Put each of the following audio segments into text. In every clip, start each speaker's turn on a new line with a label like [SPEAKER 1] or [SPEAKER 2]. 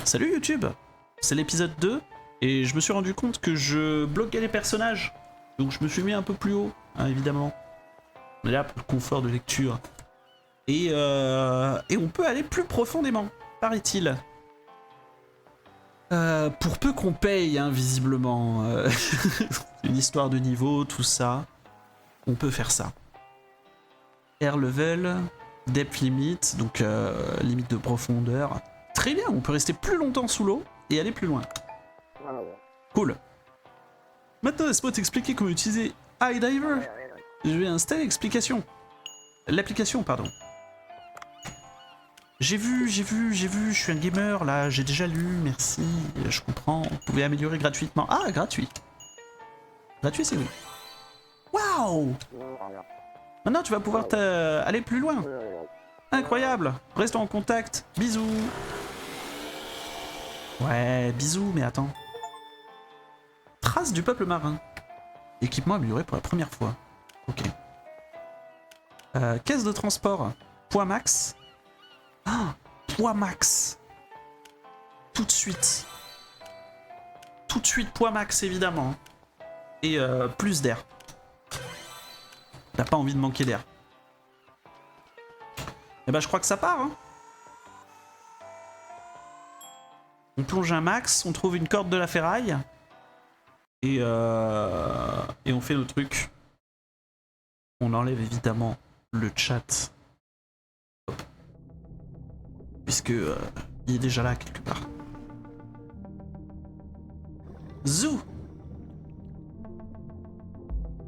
[SPEAKER 1] Salut YouTube, c'est l'épisode 2 et je me suis rendu compte que je bloquais les personnages. Donc je me suis mis un peu plus haut, hein, évidemment. On est là pour le confort de lecture. Et on peut aller plus profondément, paraît-il. Pour peu qu'on paye, hein, visiblement. Une histoire de niveau, tout ça. On peut faire ça. Air level, depth limit, donc limite de profondeur. Très bien, on peut rester plus longtemps sous l'eau et aller plus loin. Cool. Maintenant, laisse-moi t'expliquer comment utiliser iDiver. Je vais installer l'application, pardon. J'ai vu, je suis un gamer là, j'ai déjà lu, merci, je comprends. Vous pouvez améliorer gratuitement. Ah, gratuit. Gratuit, c'est oui. Waouh! Maintenant, tu vas pouvoir aller plus loin. Incroyable. Restons en contact. Bisous. Ouais, bisous, mais attends. Trace du peuple marin. Équipement amélioré pour la première fois. Ok. Caisse de transport. Poids max. Ah, poids max. Tout de suite. Tout de suite, poids max, évidemment. Et plus d'air. T'as pas envie de manquer d'air. Et bah, je crois que ça part, hein. On plonge un max, on trouve une corde de la ferraille. Et on fait nos trucs. On enlève évidemment le chat. Hop. Puisque il est déjà là quelque part. Zou.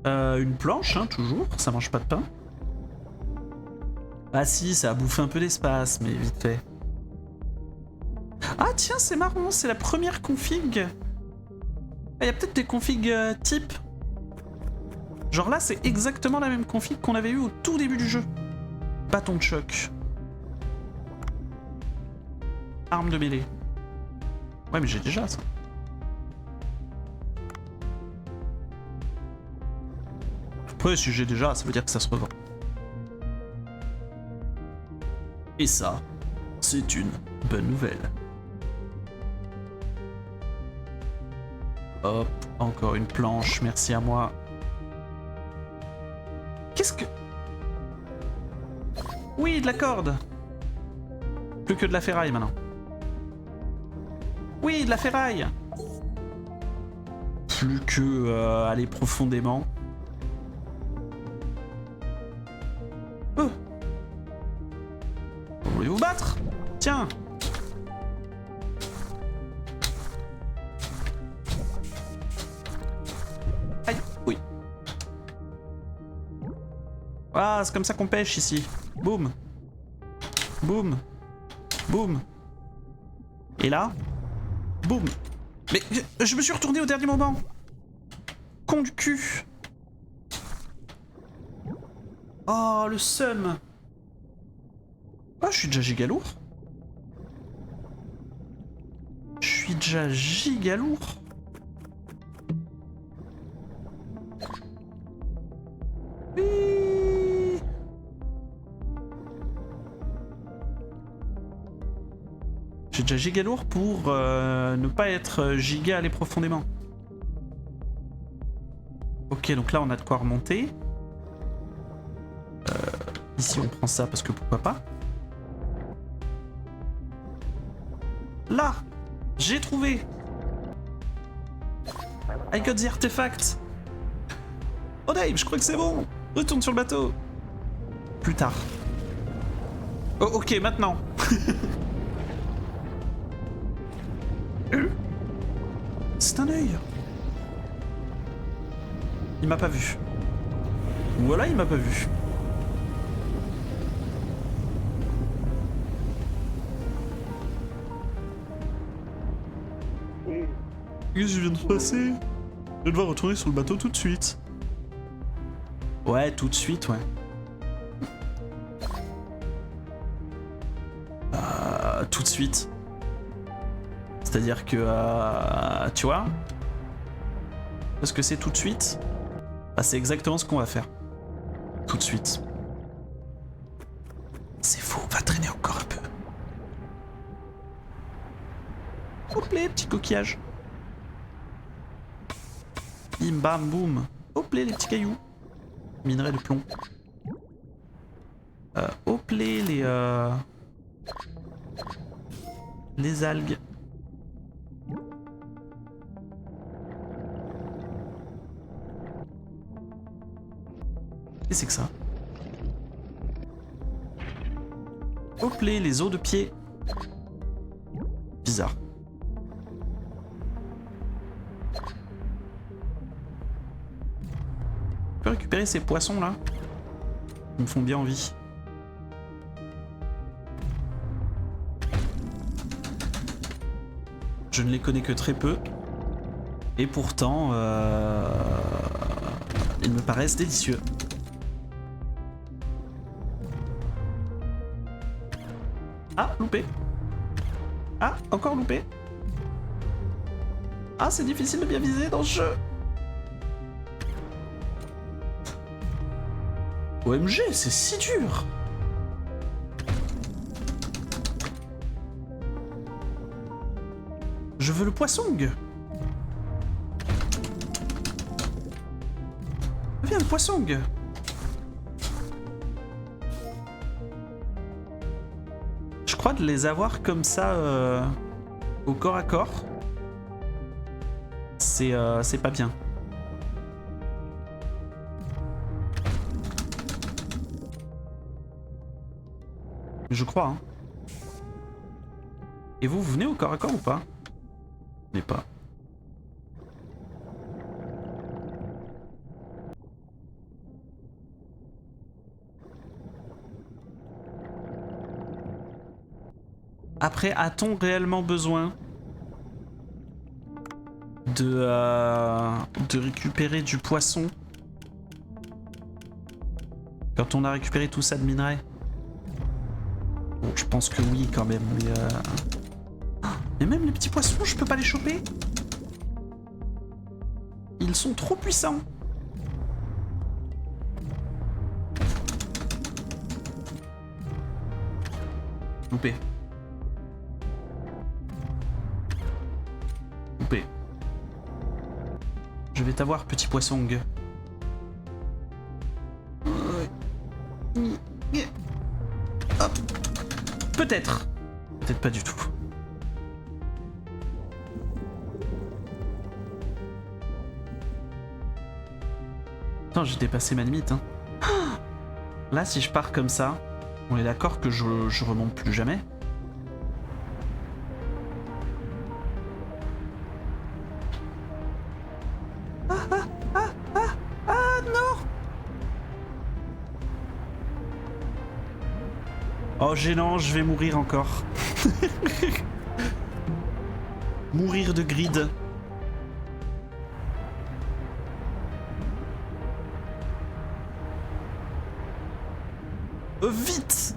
[SPEAKER 1] Une planche, hein, toujours. Ça mange pas de pain. Ah si, ça a bouffé un peu d'espace, mais vite fait. Ah tiens, c'est marrant, c'est la première config. Il y a peut-être des configs type. Genre là, c'est exactement la même config qu'on avait eu au tout début du jeu. Bâton de choc. Arme de mêlée. Ouais, mais j'ai déjà ça. Après, si j'ai déjà, ça veut dire que ça se revend. Et ça, c'est une bonne nouvelle. Hop, encore une planche, merci à moi. Qu'est-ce que... Oui, de la corde. Plus que de la ferraille maintenant. Oui, de la ferraille. Plus que aller profondément. Vous voulez vous battre? Tiens. Aïe, oui. Ah, c'est comme ça qu'on pêche ici. Boum. Boum. Boum. Et là? Boum. Mais je me suis retourné au dernier moment. Con du cul. Oh, le seum. Oh, je suis déjà giga lourd. Je suis déjà giga lourd. Oui. J'ai déjà giga lourd pour ne pas être giga aller profondément. Ok, donc là on a de quoi remonter. Ici on prend ça parce que pourquoi pas. Là, j'ai trouvé. I got the artefact. Oh Dave, je crois que c'est bon. Retourne sur le bateau. Plus tard. Oh ok, maintenant. C'est un œil. Il m'a pas vu. Voilà, il m'a pas vu. Qu'est-ce que je viens de se passer? Je vais devoir retourner sur le bateau tout de suite. Ouais, tout de suite, ouais. Tout de suite. C'est-à-dire que, tu vois, parce que c'est tout de suite, bah c'est exactement ce qu'on va faire. Tout de suite. C'est faux, on va traîner encore un peu. Hop les petits coquillages. Bim bam boum. Hop les petits cailloux. Minerai de plomb. Hop les algues. Qu'est-ce que c'est que ça? Hop les os de pied. Bizarre. On peut récupérer ces poissons là. Ils me font bien envie. Je ne les connais que très peu. Et pourtant, ils me paraissent délicieux. Ah, loupé. Ah, encore loupé. Ah, c'est difficile de bien viser dans ce jeu. OMG, c'est si dur. Je veux le poisson. Viens, le poisson. Je crois de les avoir comme ça au corps à corps. C'est pas bien. Je crois. Hein. Et vous venez au corps à corps ou pas? Venez pas. Après, a-t-on réellement besoin de récupérer du poisson quand on a récupéré tout ça de minerai? Bon, je pense que oui quand même, mais même les petits poissons, je peux pas les choper. Ils sont trop puissants. Loupé. Loupé. Je vais t'avoir, petit poisson. Hop. Peut-être. Peut-être pas du tout. Putain, j'ai dépassé ma limite. Hein. Là, si je pars comme ça, on est d'accord que je remonte plus jamais. Oh gênant, je vais mourir encore. Mourir de grid. Vite!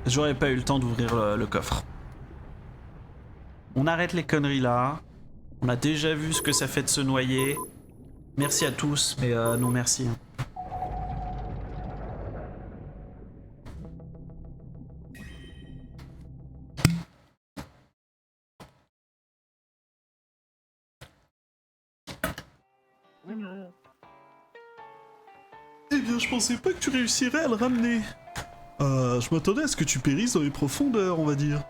[SPEAKER 1] J'aurais pas eu le temps d'ouvrir le coffre. On arrête les conneries là. On a déjà vu ce que ça fait de se noyer. Merci à tous, mais non merci. Eh bien, je pensais pas que tu réussirais à le ramener. Je m'attendais à ce que tu périsses dans les profondeurs, on va dire.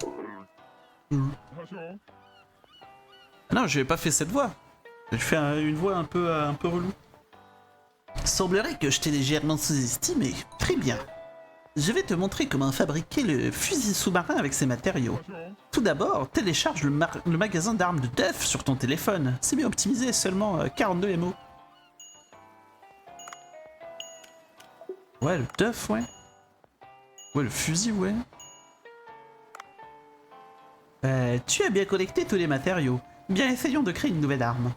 [SPEAKER 1] Non, je n'ai pas fait cette voix. J'ai fait une voix un peu relou. Semblerait que je t'ai légèrement sous-estimé. Très bien. Je vais te montrer comment fabriquer le fusil sous-marin avec ces matériaux. Tout d'abord, télécharge le magasin d'armes de Duff sur ton téléphone. C'est bien optimisé, seulement 42 MO. Ouais, le Duff, ouais. Ouais, le fusil, ouais. Tu as bien collecté tous les matériaux. Bien, essayons de créer une nouvelle arme.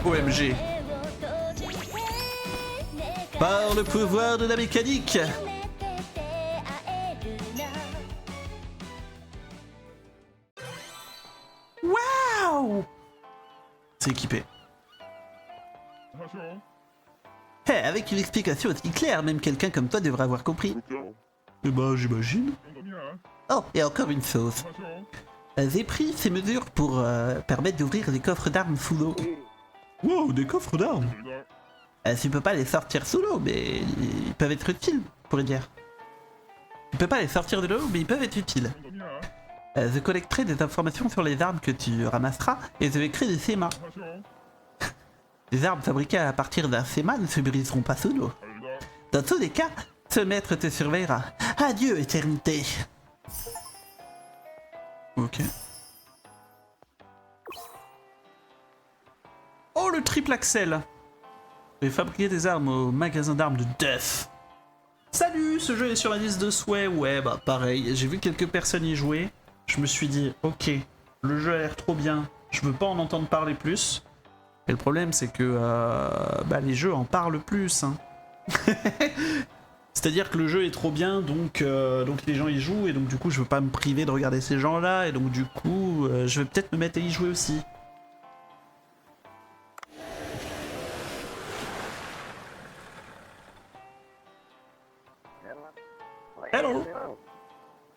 [SPEAKER 1] OMG. Par le pouvoir de la mécanique. Waouh! C'est équipé. Hé, Avec une explication aussi claire, même quelqu'un comme toi devrait avoir compris. Eh ben, j'imagine. Oh, et encore une chose. J'ai pris ces mesures pour permettre d'ouvrir des coffres d'armes sous l'eau. Wow, des coffres d'armes? Tu peux pas les sortir sous l'eau, mais ils peuvent être utiles, on pourrait dire. Tu peux pas les sortir de l'eau, mais ils peuvent être utiles. Je collecterai des informations sur les armes que tu ramasseras et je vais créer des schémas. Les armes fabriquées à partir d'un schéma ne se briseront pas sous l'eau. Dans tous les cas, ce maître te surveillera. Adieu, éternité. Ok. Oh, le triple axel. Je vais fabriquer des armes au magasin d'armes de Death. Salut, ce jeu est sur la liste de souhaits. Ouais, bah pareil, j'ai vu quelques personnes y jouer. Je me suis dit, ok, le jeu a l'air trop bien. Je veux pas en entendre parler plus. Et le problème, c'est que les jeux en parlent plus. Hein. C'est-à-dire que le jeu est trop bien, donc les gens y jouent, et donc du coup, je veux pas me priver de regarder ces gens-là, et donc du coup, je vais peut-être me mettre à y jouer aussi. Hello!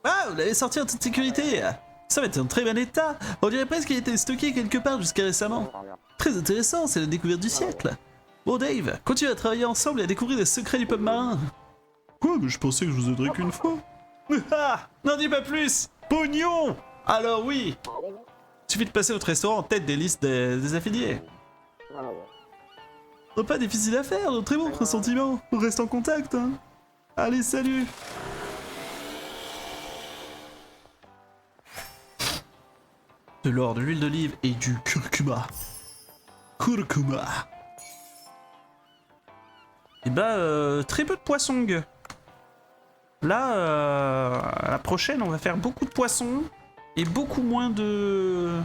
[SPEAKER 1] Ah, vous l'avez sorti en toute sécurité! Ça va être en très bon état! On dirait presque qu'il était stocké quelque part jusqu'à récemment. Très intéressant, c'est la découverte du siècle! Bon Dave, continue à travailler ensemble et à découvrir les secrets du peuple marin! Quoi? Mais je pensais que je vous aiderais qu'une fois! Ah! N'en dis pas plus! Pognon! Alors oui! Suffit de passer notre restaurant en tête des listes des affiliés. Pas difficile à faire, de très bon pressentiment. On reste en contact, hein. Allez, salut! De l'or, de l'huile d'olive et du curcuma. Curcuma. Et bah, très peu de poissons. Là, la prochaine, on va faire beaucoup de poissons et beaucoup moins de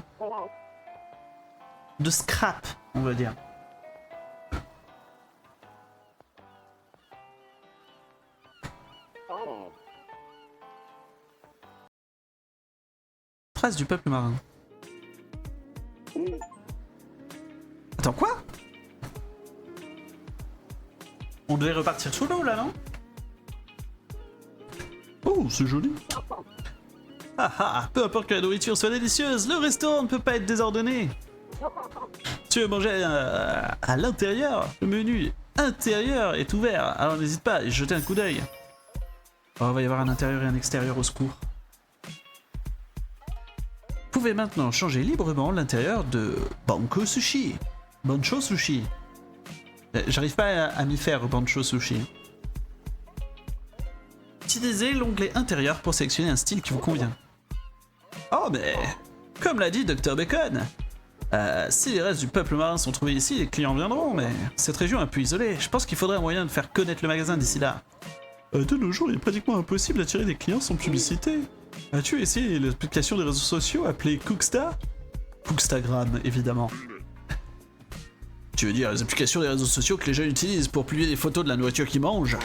[SPEAKER 1] scrap, on va dire. Trace du peuple marin. Attends, quoi? On devait repartir sous l'eau, là, non? Oh, c'est joli. Ah ah, peu importe que la nourriture soit délicieuse, le restaurant ne peut pas être désordonné. Tu veux manger à l'intérieur? Le menu intérieur est ouvert, alors n'hésite pas à y jeter un coup d'œil. Oh, il va y avoir un intérieur et un extérieur, au secours. Vous pouvez maintenant changer librement l'intérieur de Bancho Sushi. Bancho Sushi. J'arrive pas à m'y faire au Bancho Sushi. Utilisez l'onglet intérieur pour sélectionner un style qui vous convient. Oh mais, comme l'a dit Dr Bacon, si les restes du peuple marin sont trouvés ici, les clients viendront, mais cette région est un peu isolée. Je pense qu'il faudrait un moyen de faire connaître le magasin d'ici là. De nos jours, il est pratiquement impossible d'attirer des clients sans publicité. As-tu essayé l'application des réseaux sociaux appelée Cooksta? Cookstagram, évidemment. Tu veux dire les applications des réseaux sociaux que les jeunes utilisent pour publier des photos de la nourriture qu'ils mangent?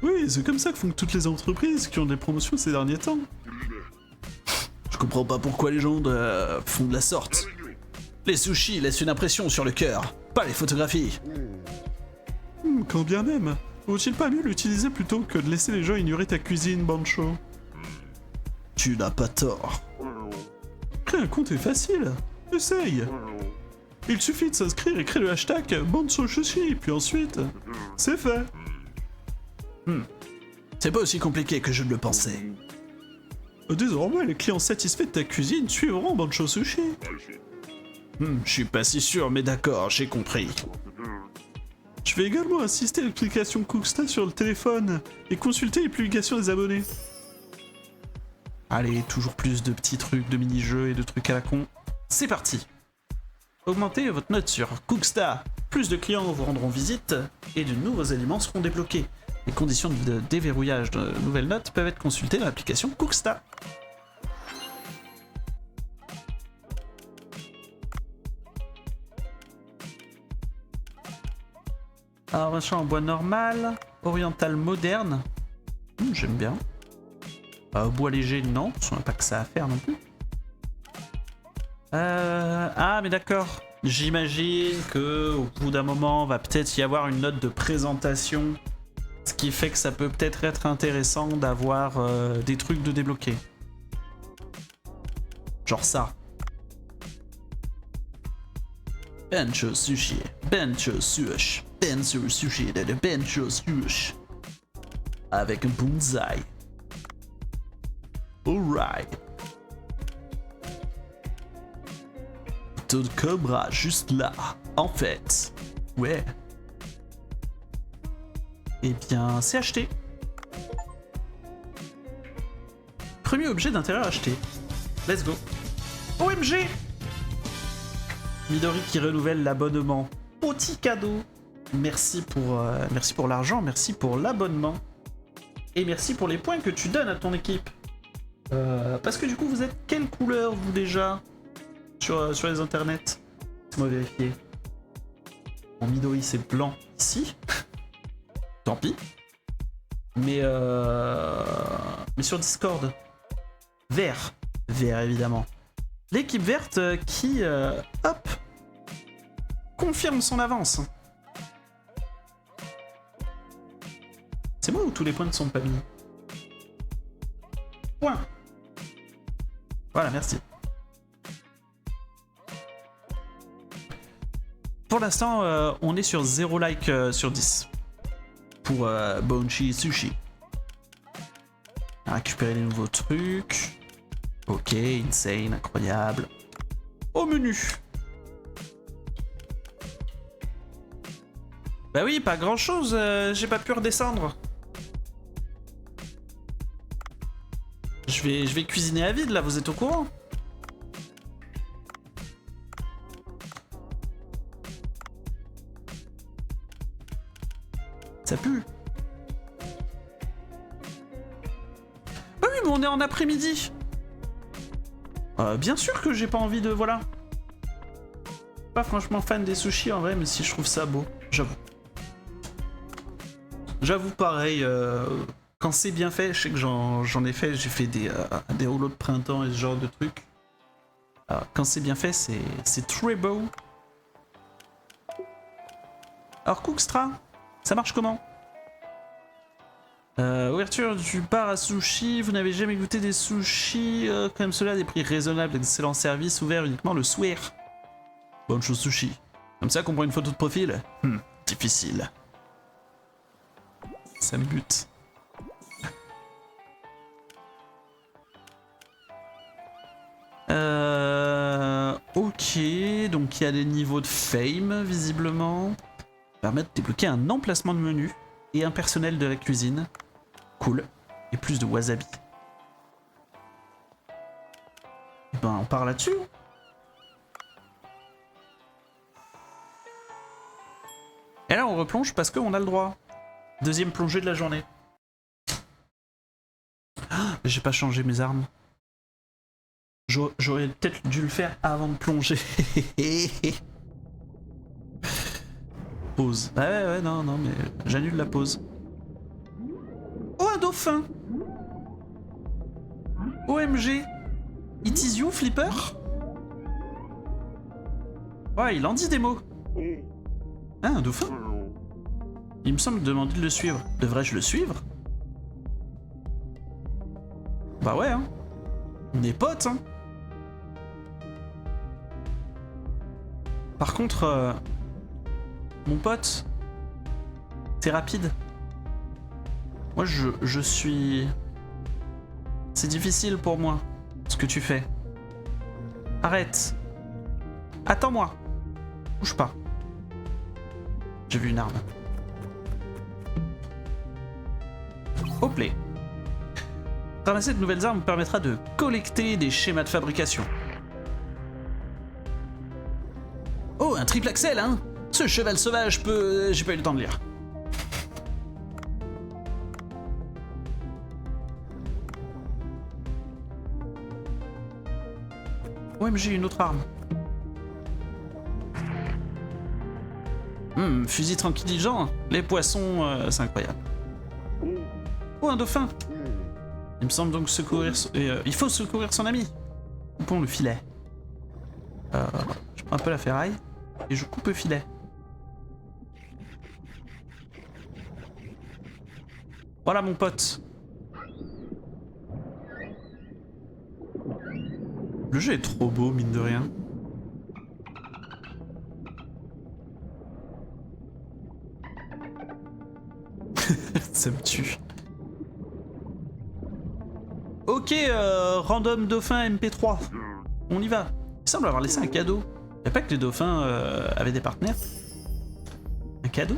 [SPEAKER 1] Oui, c'est comme ça que font toutes les entreprises qui ont des promotions ces derniers temps. Je comprends pas pourquoi les gens font de la sorte. Les sushis laissent une impression sur le cœur, pas les photographies. Quand bien même, vaut-il pas mieux l'utiliser plutôt que de laisser les gens ignorer ta cuisine, Bancho? Tu n'as pas tort. Créer un compte est facile. Essaye. Il suffit de s'inscrire et créer le hashtag Bancho Sushi, puis ensuite, c'est fait. C'est pas aussi compliqué que je ne le pensais. Désormais, les clients satisfaits de ta cuisine suivront Bancho Sushi. Je suis pas si sûr, mais d'accord, j'ai compris. Je vais également assister à l'application Cooksta sur le téléphone et consulter les publications des abonnés. Allez, toujours plus de petits trucs, de mini-jeux et de trucs à la con. C'est parti. Augmentez votre note sur Cooksta. Plus de clients vous rendront visite et de nouveaux aliments seront débloqués. Les conditions de déverrouillage de nouvelles notes peuvent être consultées dans l'application Cooksta. Alors, machin en bois normal, oriental moderne. J'aime bien. Bois léger, non, on n'a pas que ça à faire non plus. Ah, mais d'accord. J'imagine que au bout d'un moment, va peut-être y avoir une note de présentation, ce qui fait que ça peut peut-être être intéressant d'avoir des trucs de débloquer. Genre ça. Bencho sushi, bencho sushi, bencho sushi, bencho sushi. Avec un bonsaï. Alright. De cobra juste là, en fait. Ouais. Eh bien, c'est acheté. Premier objet d'intérieur acheté. Let's go. OMG! Midori qui renouvelle l'abonnement. Petit cadeau. Merci pour l'argent, merci pour l'abonnement. Et merci pour les points que tu donnes à ton équipe. Parce que du coup, vous êtes quelle couleur, vous, déjà sur les internets? Laisse-moi vérifier. Mon Midori, c'est blanc ici. Tant pis. Mais sur Discord, vert. Vert, évidemment. L'équipe verte qui, hop, confirme son avance. C'est moi ou tous les points ne sont pas mis? Point. Voilà, merci. Pour l'instant, on est sur 0 like sur 10. Pour Bonchi Sushi. Récupérer les nouveaux trucs. Ok, insane, incroyable. Au menu. Bah oui, pas grand chose, j'ai pas pu redescendre. Je vais cuisiner à vide là, vous êtes au courant? Ça pue. Bah oui, mais on est en après-midi. Bien sûr que j'ai pas envie de... Voilà. Pas franchement fan des sushis en vrai, mais si je trouve ça beau, j'avoue. J'avoue pareil, quand c'est bien fait, je sais que j'en ai fait, j'ai fait des rouleaux de printemps et ce genre de trucs. Quand c'est bien fait, c'est très beau. Alors Cookstra, ça marche comment? Ouverture du bar à sushi, vous n'avez jamais goûté des sushis comme cela, des prix raisonnables, d'excellent service, ouvert uniquement le soir. Bonne chose sushi. Comme ça qu'on prend une photo de profil? Difficile. Ça me bute. Ok, donc il y a des niveaux de fame visiblement. Permettre de débloquer un emplacement de menu et un personnel de la cuisine. Cool. Et plus de wasabi. Et ben on part là-dessus. Et là on replonge parce qu'on a le droit. Deuxième plongée de la journée. Ah, j'ai pas changé mes armes. J'aurais peut-être dû le faire avant de plonger. Pause. Ouais, non, mais j'annule la pause. Oh, un dauphin! OMG! It is you, Flipper? Ouais, il en dit des mots. Ah, un dauphin? Il me semble demander de le suivre. Devrais-je le suivre? Bah ouais, hein. On est potes, hein. Par contre, mon pote, t'es rapide. Moi, je suis... C'est difficile pour moi, ce que tu fais. Arrête. Attends-moi. Bouge pas. J'ai vu une arme. Au play. Ramasser de nouvelles armes permettra de collecter des schémas de fabrication. Oh, un triple axel, hein? Ce cheval sauvage peut... J'ai pas eu le temps de lire. OMG, une autre arme. Fusil tranquillisant. Les poissons, c'est incroyable. Oh, un dauphin. Il me semble donc secourir... il faut secourir son ami. Coupons le filet. Je prends un peu la ferraille. Et je coupe le filet. Voilà mon pote. Le jeu est trop beau, mine de rien. Ça me tue. Ok, random dauphin MP3. On y va. Il semble avoir laissé un cadeau. Y'a pas que les dauphins avaient des partenaires. Un cadeau?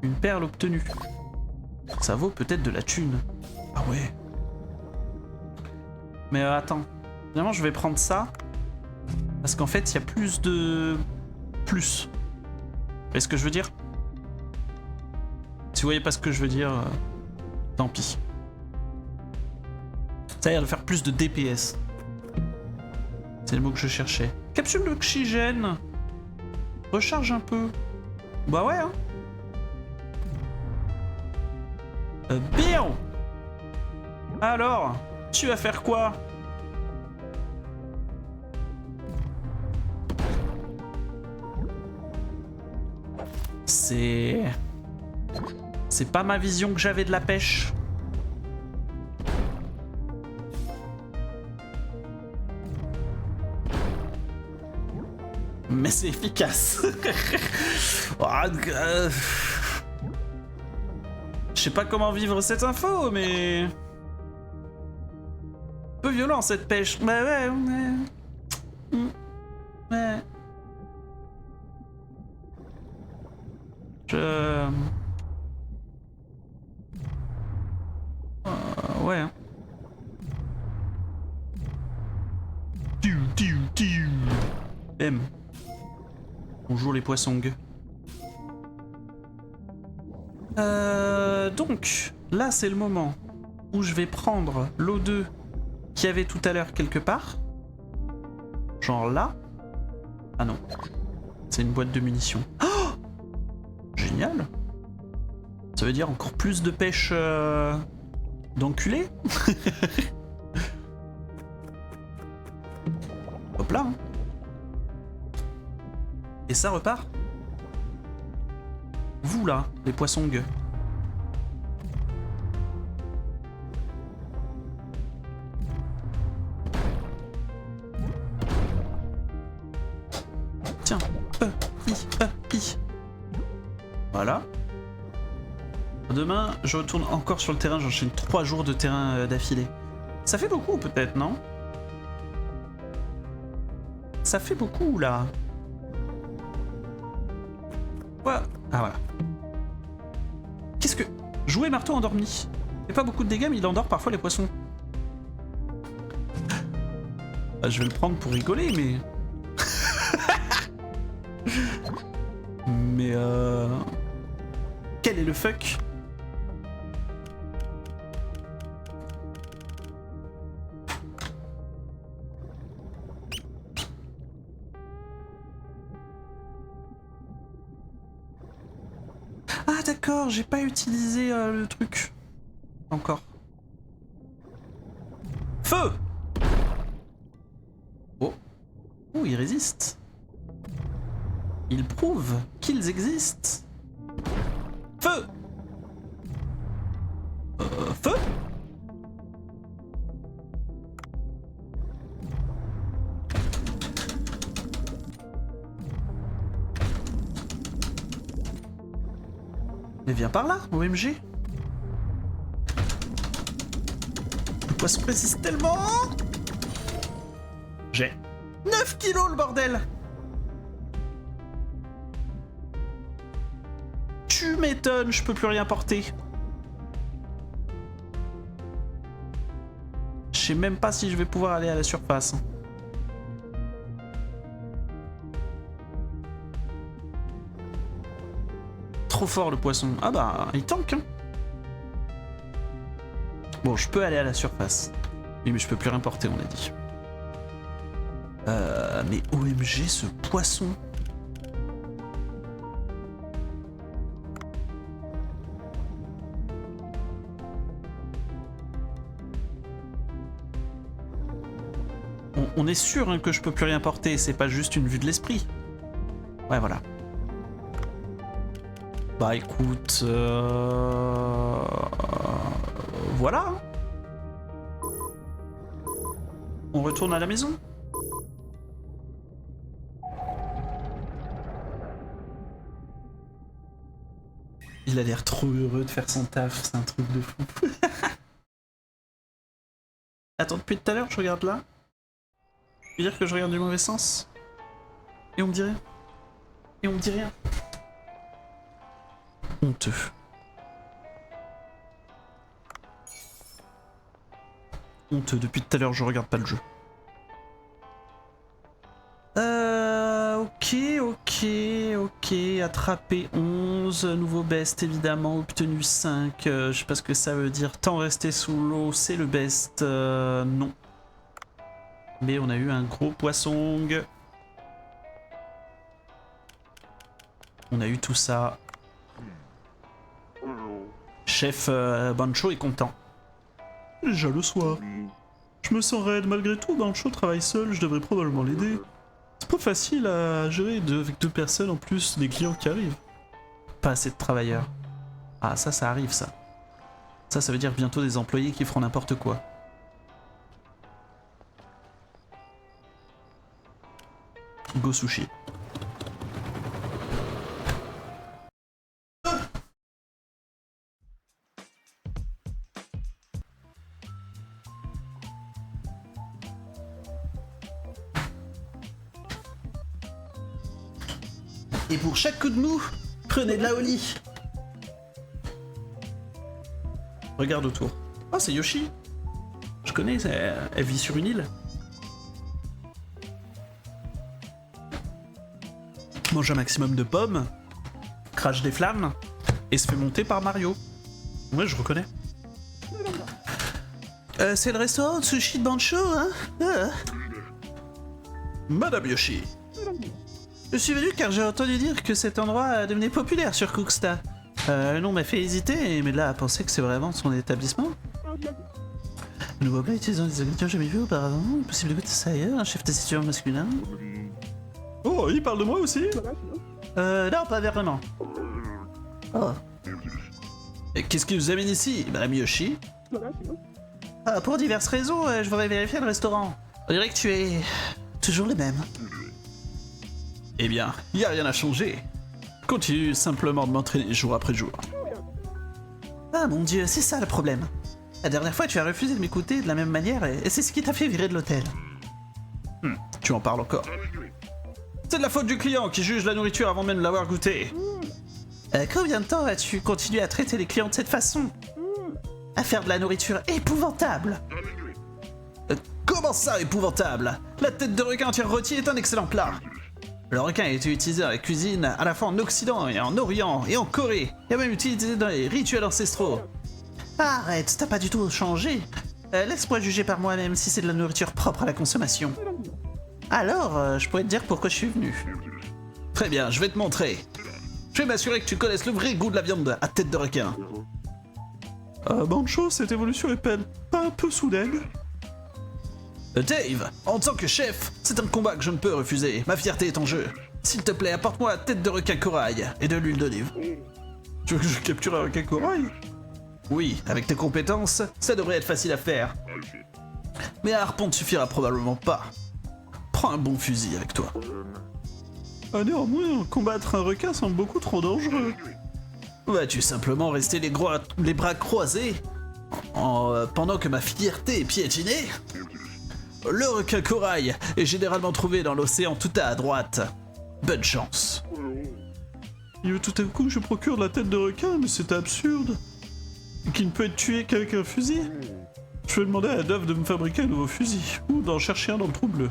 [SPEAKER 1] Une perle obtenue. Ça vaut peut-être de la thune. Ah ouais. Mais attends. Finalement, je vais prendre ça. Parce qu'en fait, il y a plus de... Plus. Vous voyez ce que je veux dire? Si vous voyez pas ce que je veux dire, tant pis. Ça a l'air de faire plus de DPS. C'est le mot que je cherchais. Capsule d'oxygène. Recharge un peu. Bah ouais, hein. Bien. Alors, tu vas faire quoi? C'est pas ma vision que j'avais de la pêche. Mais c'est efficace. Je sais pas comment vivre cette info, mais... Un peu violent cette pêche. Bah ouais, ouais. Ouais. Hein. M. Bonjour les poissons. Donc, là c'est le moment où je vais prendre l'O2 qu'il y avait tout à l'heure quelque part. Genre là. Ah non. C'est une boîte de munitions. Oh, génial. Ça veut dire encore plus de pêche d'enculé. Hop là. Hein. Et ça repart. Vous là, les poissons gueux. Tiens, voilà. Demain, je retourne encore sur le terrain, j'enchaîne 3 jours de terrain d'affilée. Ça fait beaucoup peut-être, non? Ça fait beaucoup là. Ouais. Ah voilà. Qu'est-ce que... Jouer marteau endormi. Fait pas beaucoup de dégâts mais il endort parfois les poissons. Ah, je vais le prendre pour rigoler mais... mais quel est le fuck? Ah d'accord, j'ai pas utilisé le truc. Encore. Feu! Oh. Oh, ils résistent. Ils prouvent qu'ils existent. Feu! Feu? Mais viens par là, OMG. Le poisson résiste tellement. J'ai 9 kilos le bordel. Tu m'étonnes, je peux plus rien porter. Je sais même pas si je vais pouvoir aller à la surface. Trop fort le poisson. Ah bah, il tank hein. Bon, je peux aller à la surface. Oui, mais je peux plus rien porter, on l'a dit. Mais OMG, ce poisson. on est sûr hein, que je peux plus rien porter, c'est pas juste une vue de l'esprit. Ouais, voilà. Bah écoute... Voilà. On retourne à la maison. Il a l'air trop heureux de faire son taf, c'est un truc de fou. Attends, depuis tout à l'heure, je regarde là. Tu veux dire que je regarde du mauvais sens? Et on me dit rien. Et on me dit rien. Honteux. Honteux, depuis tout à l'heure, je regarde pas le jeu. Ok. Attrapé 11, nouveau best évidemment, obtenu 5. Je sais pas ce que ça veut dire. Temps resté sous l'eau, c'est le best. Non. Mais on a eu un gros poisson. On a eu tout ça. Chef Bancho est content. Déjà le soir. Je me sens raide malgré tout. Bancho travaille seul, je devrais probablement l'aider. C'est pas facile à gérer avec 2 personnes en plus des clients qui arrivent. Pas assez de travailleurs. Ah ça arrive ça. Ça veut dire bientôt des employés qui feront n'importe quoi. Go sushi. Et pour chaque coup de mou, prenez de la Oli. Regarde autour. Oh, c'est Yoshi. Je connais, elle vit sur une île. Mange un maximum de pommes, crache des flammes, et se fait monter par Mario. Ouais, je reconnais. C'est le restaurant de sushi de Bancho, hein? Madame Yoshi. Je suis venu car j'ai entendu dire que cet endroit devenait populaire sur Cooksta. Le nom m'a fait hésiter, mais là à penser que c'est vraiment son établissement. Le nouveau plat utilisant des ingrédients jamais vus auparavant, impossible de goûter ça ailleurs, un chef tessiture masculin. Oh, il parle de moi aussi? Non, pas vraiment. Oh. Et qu'est-ce qui vous amène ici, Madame Yoshi? Pour diverses raisons, je voudrais vérifier le restaurant. On dirait que tu es toujours le même. Eh bien, il n'y a rien à changer. Continue simplement de m'entraîner jour après jour. Ah mon dieu, c'est ça le problème. La dernière fois, tu as refusé de m'écouter de la même manière et c'est ce qui t'a fait virer de l'hôtel. Tu en parles encore. C'est de la faute du client qui juge la nourriture avant même de l'avoir goûtée. Combien de temps as-tu continué à traiter les clients de cette façon? À faire de la nourriture épouvantable. Comment ça, épouvantable? La tête de requin entière rôti est un excellent plat. Le requin a été utilisé dans la cuisine à la fois en Occident et en Orient et en Corée. Il a même utilisé dans les rituels ancestraux. Arrête, t'as pas du tout changé. Laisse-moi juger par moi-même si c'est de la nourriture propre à la consommation. Alors, je pourrais te dire pourquoi je suis venu. Très bien, je vais te montrer. Je vais m'assurer que tu connaisses le vrai goût de la viande à tête de requin. Bancho, cette évolution est pas un peu soudaine. Dave, en tant que chef, c'est un combat que je ne peux refuser. Ma fierté est en jeu. S'il te plaît, apporte-moi la tête de requin corail et de l'huile d'olive. Tu veux que je capture un requin corail? Oui, avec tes compétences, ça devrait être facile à faire. Mais un harpon ne suffira probablement pas. Prends un bon fusil avec toi. Néanmoins, combattre un requin semble beaucoup trop dangereux. Vas-tu simplement rester les bras croisés pendant que ma fierté est piétinée? Le requin corail est généralement trouvé dans l'océan tout à droite. Bonne chance. Il veut tout à coup que je procure la tête de requin, mais c'est absurde. Qui ne peut être tué qu'avec un fusil? Je vais demander à Dove de me fabriquer un nouveau fusil, ou d'en chercher un dans le trou bleu.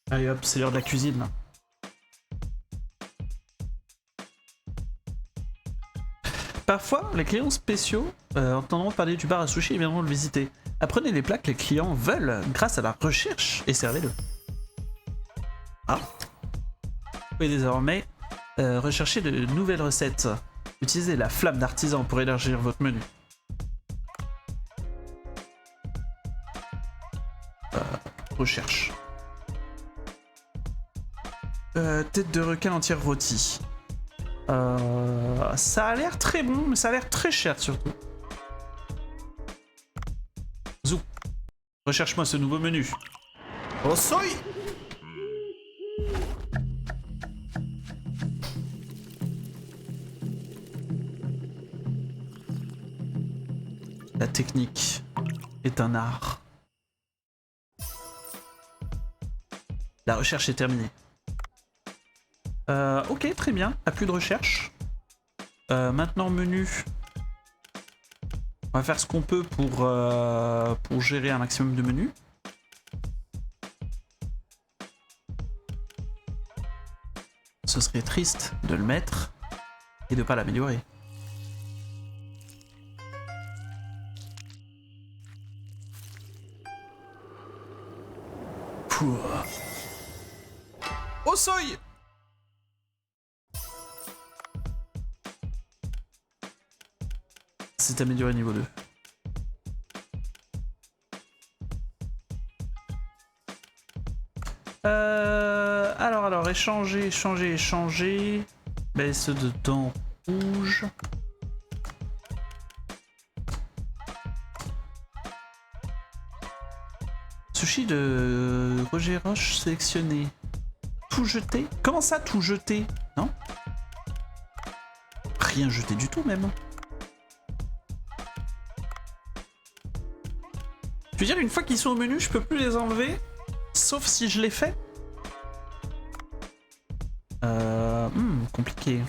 [SPEAKER 1] Allez hop, c'est l'heure de la cuisine. Parfois, les clients spéciaux entendront parler du bar à sushi et viendront le visiter. Apprenez les plats que les clients veulent grâce à la recherche et servez-le. Ah. Vous pouvez désormais rechercher de nouvelles recettes. Utilisez la flamme d'artisan pour élargir votre menu. recherche. Tête de requin entière rôtie. Ça a l'air très bon, mais ça a l'air très cher surtout. Zou. Recherche-moi ce nouveau menu. Oh soy. La technique est un art. La recherche est terminée. Ok, très bien. A plus de recherche. Maintenant, menu. On va faire ce qu'on peut pour gérer un maximum de menus. Ce serait triste de le mettre et de pas l'améliorer. Oh soy. C'est amélioré niveau 2. Alors, échanger. Baisse de dents rouge. Sushi de Roger Roche sélectionné. Tout jeté? Comment ça, tout jeté? Non? Rien jeté du tout, même. Je veux dire, une fois qu'ils sont au menu, je peux plus les enlever, sauf si je les fais. Compliqué.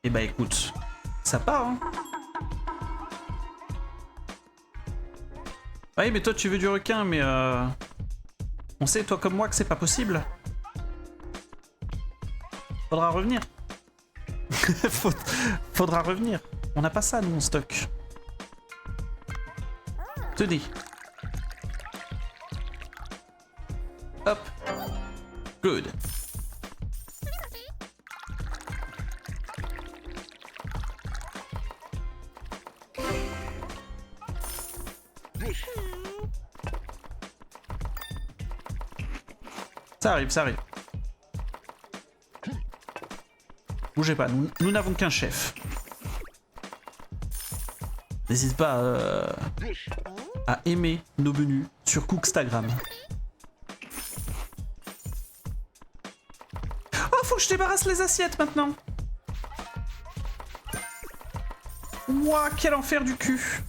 [SPEAKER 1] Eh bah écoute, ça part, hein. Oui, mais toi tu veux du requin, mais on sait, toi comme moi, que c'est pas possible. Faudra revenir. Faudra revenir. On n'a pas ça, nous, en stock. Tenez. Hop. Good. Ça arrive, ça arrive. Bougez pas, nous n'avons qu'un chef. N'hésite pas à aimer nos menus sur Cookstagram. Oh, faut que je débarrasse les assiettes maintenant. Ouah, quel enfer du cul.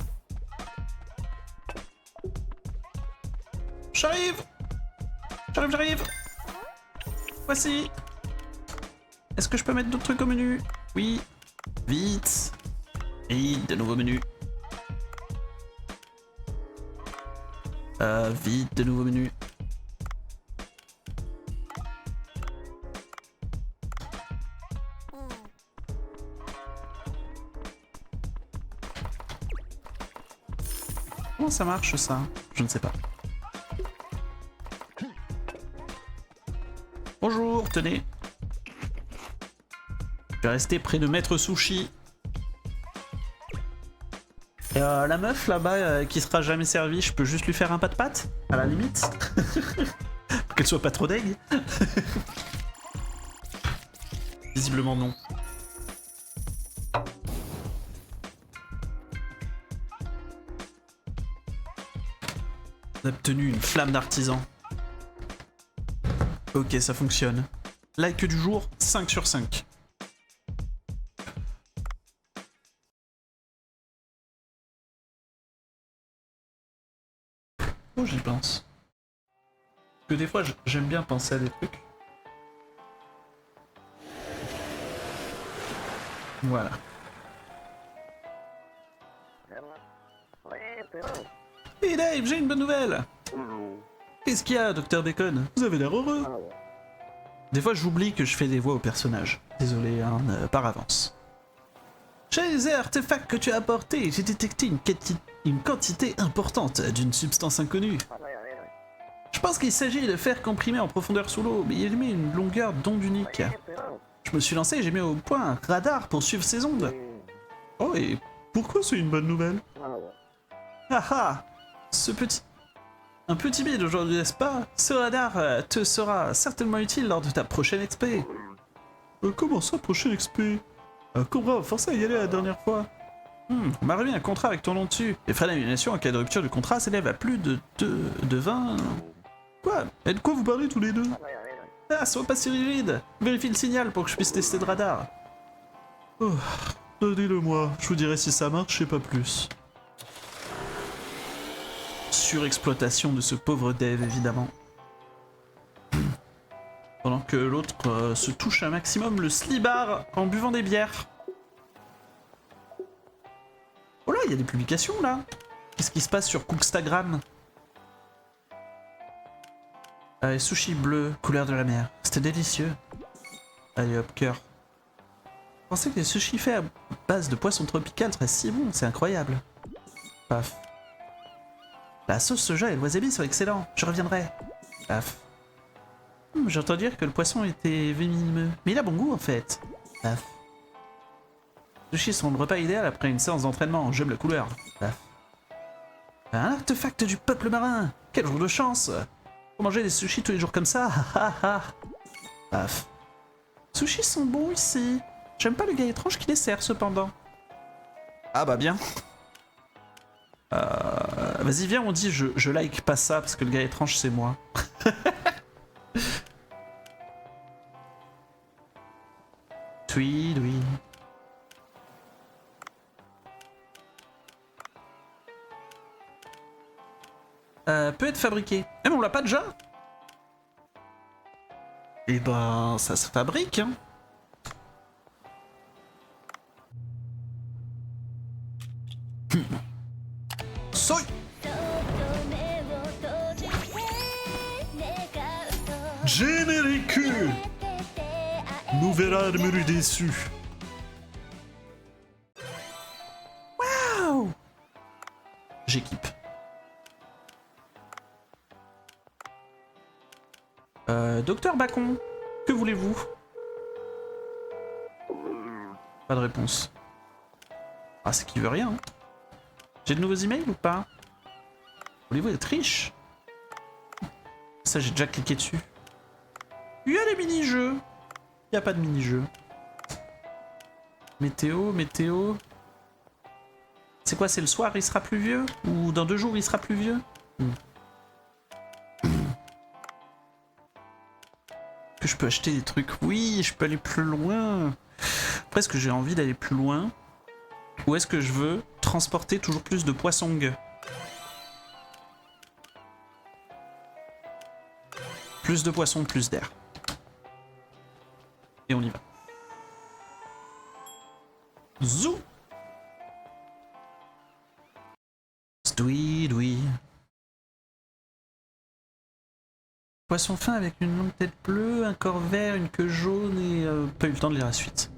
[SPEAKER 1] J'arrive. J'arrive. Voici. Est-ce que je peux mettre d'autres trucs au menu? Oui. Vite. Et de nouveaux menus. Vite, de nouveaux menus. Comment ça marche ça? Je ne sais pas. Bonjour, tenez. Je vais rester près de Maître Sushi. Et la meuf là-bas qui sera jamais servie, je peux juste lui faire un pas de pâte à la limite. Pour qu'elle soit pas trop deg. Visiblement non. On a obtenu une flamme d'artisan. Ok, ça fonctionne. Like du jour, 5 sur 5. Oh, j'y pense. Parce que des fois, j'aime bien penser à des trucs. Voilà. Hey Dave, j'ai une bonne nouvelle. Qu'est-ce qu'il y a, Dr Bacon? Vous avez l'air heureux. Des fois, j'oublie que je fais des voix aux personnages. Désolé, hein, par avance. Chez les artefacts que tu as apportés, j'ai détecté une quantité importante d'une substance inconnue. Je pense qu'il s'agit de fer comprimé en profondeur sous l'eau, mais il met une longueur d'onde unique. Je me suis lancé et j'ai mis au point un radar pour suivre ces ondes. Oh, et pourquoi c'est une bonne nouvelle? Ah ah! Un peu timide aujourd'hui, n'est-ce pas? Ce radar te sera certainement utile lors de ta prochaine expé. Comment ça, prochaine expé? Cobra m'a forcé à y aller la dernière fois. On m'a remis un contrat avec ton nom dessus. Les frais d'annulation en cas de rupture du contrat s'élèvent à plus de 20... Quoi? Et de quoi vous parlez tous les deux? Ah, sois pas si rigide. Vérifie le signal pour que je puisse tester le radar. Oh, donnez-le-moi. Je vous dirai si ça marche et pas plus. Surexploitation de ce pauvre dev, évidemment. Pendant que l'autre se touche un maximum le slibard en buvant des bières. Oh là, il y a des publications là. Qu'est-ce qui se passe sur Cookstagram? Sushi bleu, couleur de la mer. C'était délicieux. Allez hop, cœur. Je pensais que les sushis faits à base de poisson tropical seraient si bons, c'est incroyable. Paf. La sauce soja et le wasabi sont excellents, je reviendrai. Paf. J'entends dire que le poisson était venimeux, mais il a bon goût en fait. Paf. Les sushis sont le repas idéal après une séance d'entraînement, j'aime la couleur. Paf. Un artefact du peuple marin. Quel jour de chance. Pour manger des sushis tous les jours comme ça, Paf. Les sushis sont bons ici. J'aime pas le gars étrange qui les sert cependant. Ah bah bien. Vas-y viens, on dit je like pas ça parce que le gars étrange c'est moi. Tweed, oui. Peut être fabriqué. Eh mais on l'a pas déjà? Eh ben, ça se fabrique, hein. Soy! Générique! Nouvelle armure déçue. Waouh! J'équipe. Docteur Bacon, que voulez-vous? Pas de réponse. Ah, c'est qu'il veut rien. Hein. J'ai de nouveaux emails ou pas? Voulez-vous être riche? Ça, j'ai déjà cliqué dessus. Il y a des mini-jeux. Il n'y a pas de mini-jeux. Météo, météo. C'est quoi, c'est le soir, il sera pluvieux? Ou dans 2 jours, il sera pluvieux? Que je peux acheter des trucs? Oui, je peux aller plus loin. Après, est-ce que j'ai envie d'aller plus loin? Ou est-ce que je veux transporter toujours plus de poissons? Plus de poissons, plus d'air. Et on y va. Zou! Stouidoui. Poisson fin avec une longue tête bleue, un corps vert, une queue jaune et pas eu le temps de lire la suite.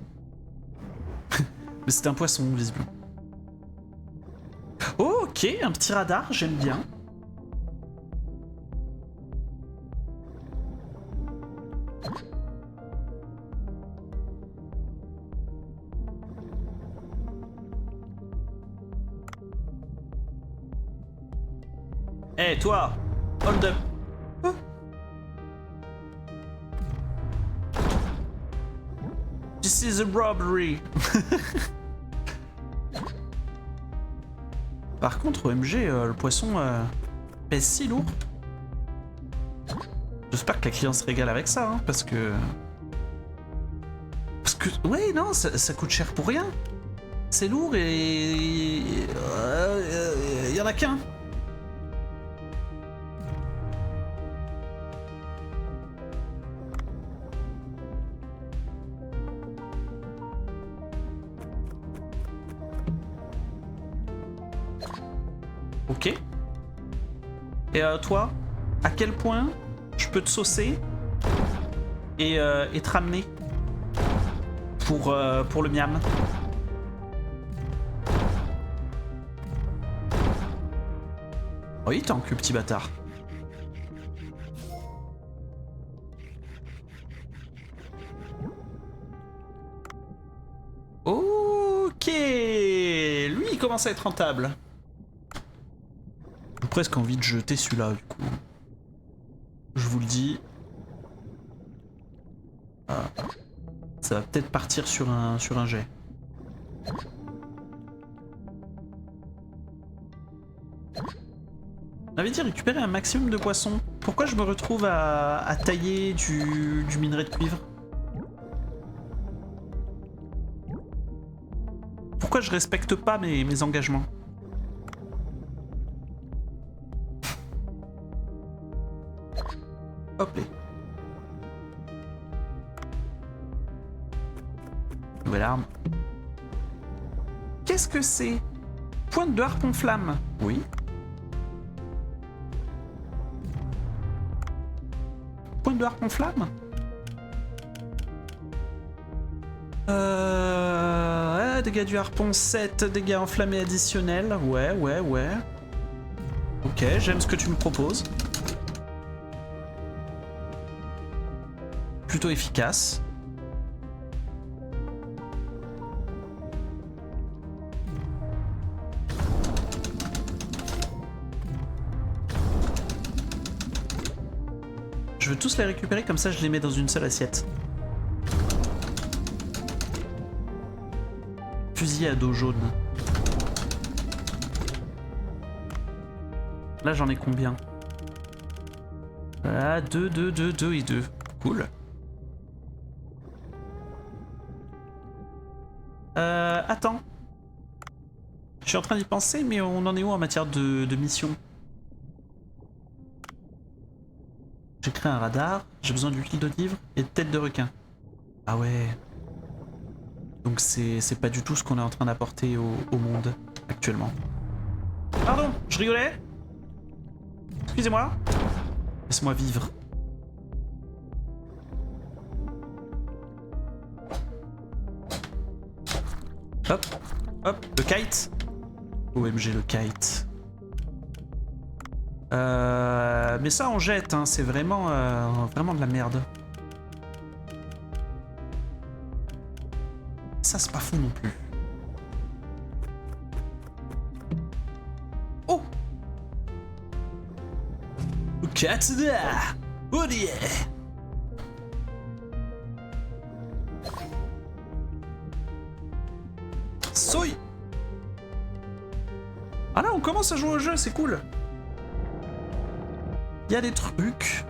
[SPEAKER 1] Mais c'est un poisson, visiblement. Oh, ok, un petit radar, j'aime bien. Eh, hey, toi! Hold up! Oh. This is a robbery! Par contre, OMG, le poisson pèse si lourd. J'espère que la cliente se régale avec ça, hein, parce que... Ouais, non, ça coûte cher pour rien. C'est lourd et... y en a qu'un. Ok. Et toi, à quel point je peux te saucer et te ramener pour le miam? Oui, tant que petit bâtard. commence à être rentable. J'ai presque envie de jeter celui-là, du coup. Je vous le dis. Ah. Ça va peut-être partir sur un jet. On avait dit récupérer un maximum de poissons. Pourquoi je me retrouve à tailler du minerai de cuivre? Pourquoi je respecte pas mes engagements? Hop là. Nouvelle arme. Qu'est-ce que c'est? Pointe de harpon flamme. Oui. Pointe de harpon flamme. Dégâts du harpon 7, dégâts enflammés additionnels. Ouais. Ok, j'aime ce que tu me proposes. Plutôt efficace. Je veux tous les récupérer, comme ça je les mets dans une seule assiette. Fusil à dos jaune. Là j'en ai combien? Voilà, 2 et 2. Cool. Attends. Je suis en train d'y penser, mais on en est où en matière de mission? J'ai créé un radar, j'ai besoin d'huile d'olive et de tête de requin. Ah ouais. Donc c'est pas du tout ce qu'on est en train d'apporter au monde actuellement. Pardon, je rigolais. Excusez-moi. Laisse-moi vivre. Hop, hop, le kite. OMG le kite. Mais ça on jette, hein, c'est vraiment, vraiment de la merde. Ça c'est pas fou non plus. Oh! Katsuna! Oh yeah! Soy! Ah là on commence à jouer au jeu, c'est cool! Il y a des trucs.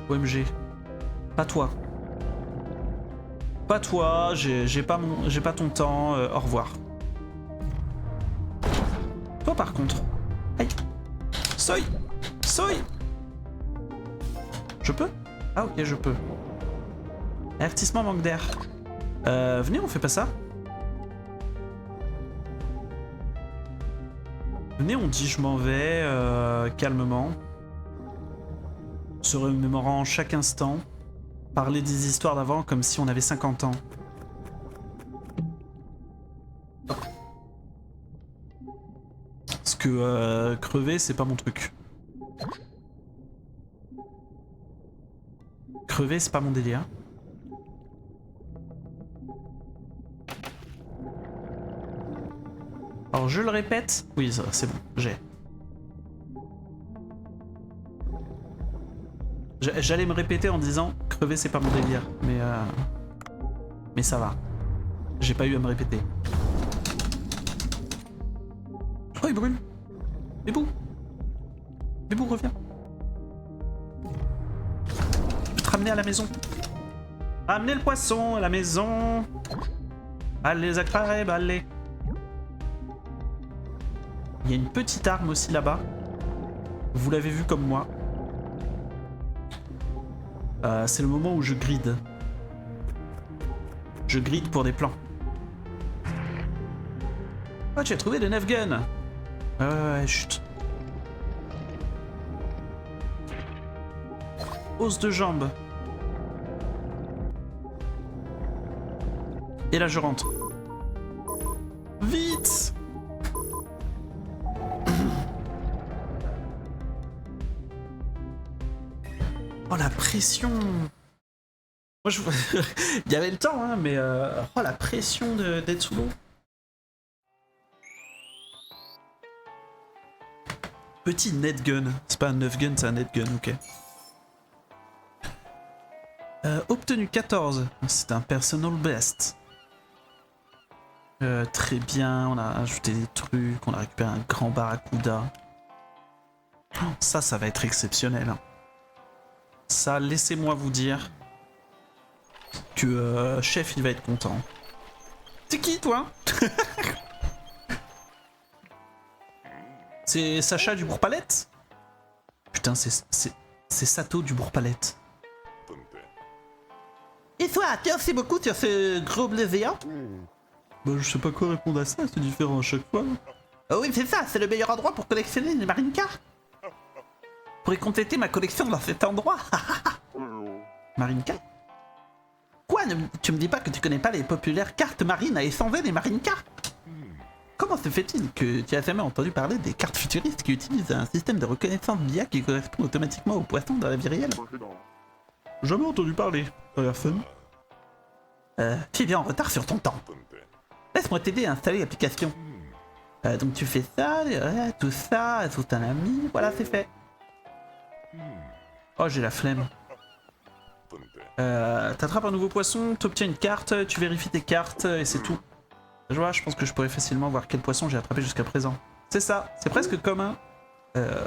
[SPEAKER 1] OMG. Pas toi. Pas toi, j'ai pas ton temps, au revoir. Toi par contre. Aïe. Soy. Je peux? Ah ok, je peux. Avertissement manque d'air. Venez, on fait pas ça? Venez, on dit je m'en vais, calmement. Se remémorant chaque instant. Parler des histoires d'avant comme si on avait 50 ans. Parce que crever, c'est pas mon truc. Crever, c'est pas mon délire. Alors je le répète. Oui, c'est bon, j'ai. J'allais me répéter en disant crever c'est pas mon délire, mais ça va. J'ai pas eu à me répéter. Oh il brûle. Bébou, reviens. Je peux te ramener à la maison. Ramener le poisson à la maison. Allez Zachareb, allez. Il y a une petite arme aussi là-bas. Vous l'avez vu comme moi. C'est le moment où je grid. Je grid pour des plans. Ah, tu as trouvé des Nerf guns. Ouais, chut. Hausse de jambe. Et là, je rentre. Vite! Oh la pression! Moi je... Il y avait le temps hein, mais oh la pression d'être sous l'eau. Petit net gun. C'est pas un 9 gun, c'est un net gun, ok. Obtenu 14. C'est un personal best. Très bien, on a ajouté des trucs, on a récupéré un grand barracuda. Ça va être exceptionnel. Ça, laissez-moi vous dire que chef, il va être content. C'est qui, toi? C'est Sacha du Bourg-Palette? Putain, c'est Sato du Bourg-Palette. Et toi, merci beaucoup sur ce gros bleu géant. Bah, je sais pas quoi répondre à ça, c'est différent à chaque fois. Oh oui, c'est ça, c'est le meilleur endroit pour collectionner les Marinka. Je pourrais compléter ma collection dans cet endroit. Marinka? Quoi, tu me dis pas que tu connais pas les populaires cartes marines à SNV des Marinka? Comment se fait-il que tu as jamais entendu parler des cartes futuristes qui utilisent un système de reconnaissance d'IA qui correspond automatiquement aux poissons dans la vie réelle? Jamais entendu parler. Ça a l'air fun. Tu es bien en retard sur ton temps. Laisse-moi t'aider à installer l'application. Donc tu fais ça, tout ça, ajoute un ami, voilà c'est fait. Oh j'ai la flemme. T'attrapes un nouveau poisson, t'obtiens une carte, tu vérifies tes cartes et c'est tout. Je vois, je pense que je pourrais facilement voir quel poisson j'ai attrapé jusqu'à présent. C'est ça, c'est presque comme un...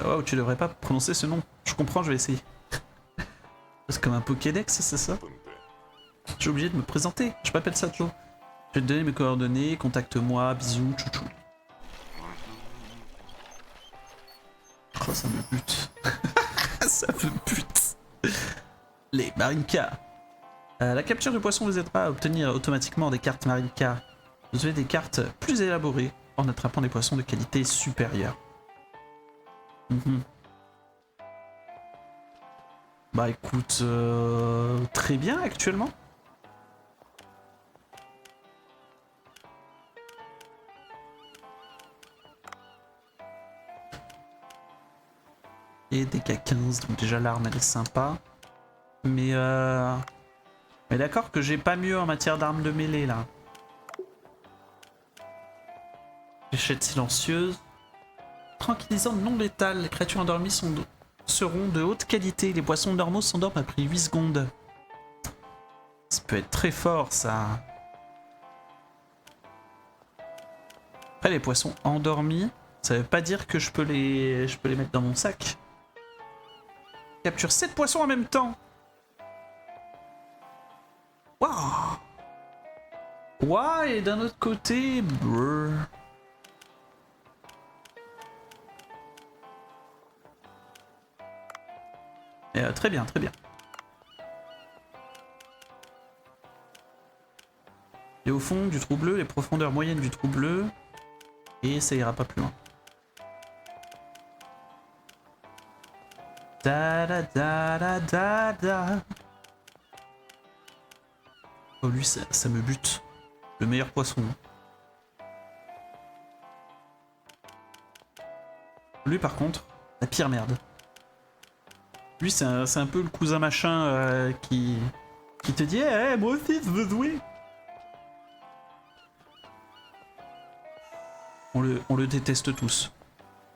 [SPEAKER 1] Wow, tu devrais pas prononcer ce nom. Je comprends, je vais essayer. C'est comme un Pokédex, c'est ça? J'ai oublié de me présenter, je m'appelle Sato. Je vais te donner mes coordonnées, contacte-moi, bisous, chouchou. Oh, ça me bute. Ça me bute. Les Marinka. La capture du poisson vous aidera à obtenir automatiquement des cartes Marinka. Vous avez des cartes plus élaborées en attrapant des poissons de qualité supérieure. Bah écoute, très bien actuellement. Et dégâts 15, donc déjà l'arme elle est sympa. Mais d'accord que j'ai pas mieux en matière d'armes de mêlée là. Fléchette silencieuse. Tranquillisant non létal, les créatures endormies seront de haute qualité. Les poissons normaux s'endorment après 8 secondes. Ça peut être très fort ça. Après les poissons endormis, ça veut pas dire que je peux les mettre dans mon sac. Capture 7 poissons en même temps. Waouh. Waouh, et d'un autre côté... Brrr. Très bien, très bien. Et au fond du trou bleu, les profondeurs moyennes du trou bleu. Et ça ira pas plus loin. Da da da da da da. Oh lui ça me bute. Le meilleur poisson. Lui par contre, la pire merde. Lui c'est un peu le cousin machin qui te dit hey, moi aussi je veux jouer. On le déteste tous.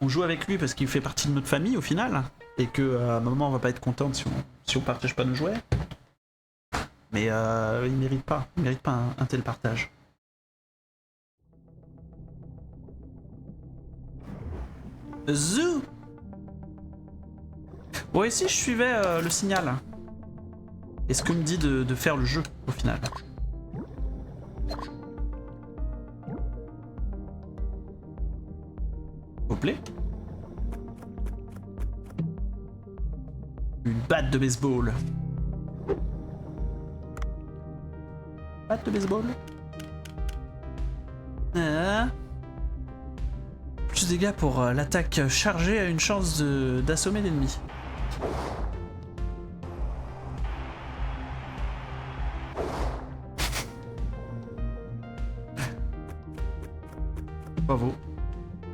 [SPEAKER 1] On joue avec lui parce qu'il fait partie de notre famille au final. Et que maman va pas être contente si on partage pas nos jouets. Mais il mérite pas un tel partage. Zoo. Bon ici je suivais le signal. Et ce que me dit de faire le jeu au final. Au plaît. Une batte de baseball. Batte de baseball. Plus de dégâts pour l'attaque chargée a une chance d'assommer l'ennemi. Bravo.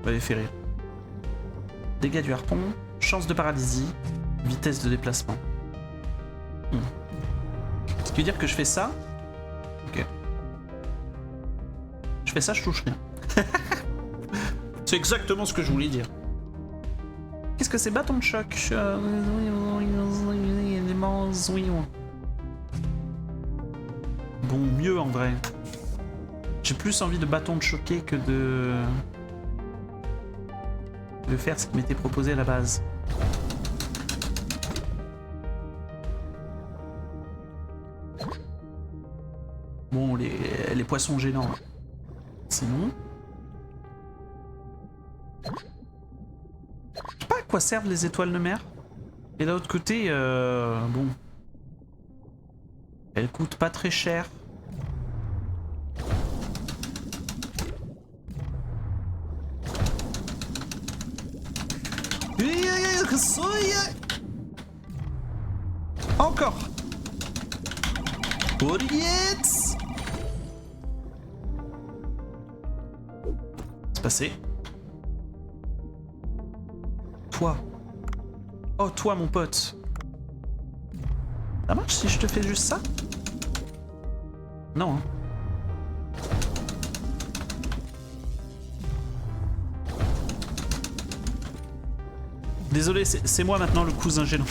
[SPEAKER 1] On va les faire rire. Dégâts du harpon, chance de paralysie, vitesse de déplacement. Ce qui veut dire que je fais ça. Ok. Je fais ça, je touche rien. C'est exactement ce que je voulais dire. Qu'est-ce que c'est? Bâton de choc. Bon, mieux en vrai. J'ai plus envie de bâton de choquer que de faire ce qui m'était proposé à la base. Bon, les poissons gênants, c'est non. Je sais pas à quoi servent les étoiles de mer. Et d'un autre côté, bon, elles coûtent pas très cher. Encore. C'est passé. Toi. Oh, toi, mon pote. Ça marche si je te fais juste ça? Non. Hein. Désolé, c'est moi maintenant le cousin gênant.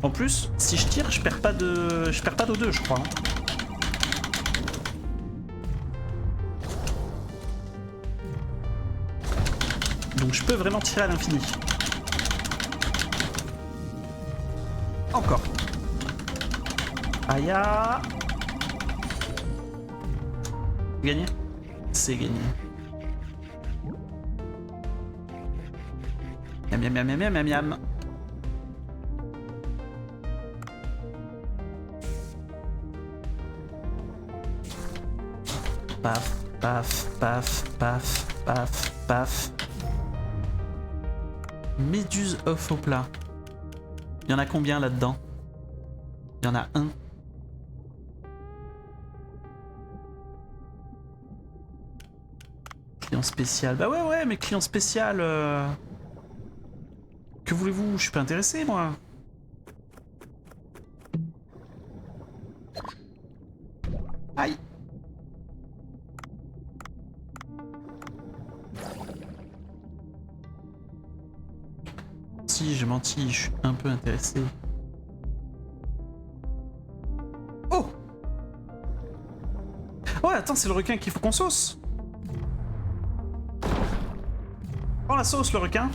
[SPEAKER 1] En plus, si je tire, je perds pas d'O2, je crois. Donc je peux vraiment tirer à l'infini. Encore. Aïe. Gagné? C'est gagné. Miam miam miam miam miam miam. Paf, paf, paf, paf, paf, paf. Méduse off au plat. Il y en a combien là-dedans? Il y en a un. Client spécial. Bah ouais, mais client spécial... Que voulez-vous? Je suis pas intéressé, moi. Aïe. Si, j'ai menti, je suis un peu intéressé. Oh! Ouais, attends, c'est le requin qu'il faut qu'on sauce. Prends la sauce, le requin.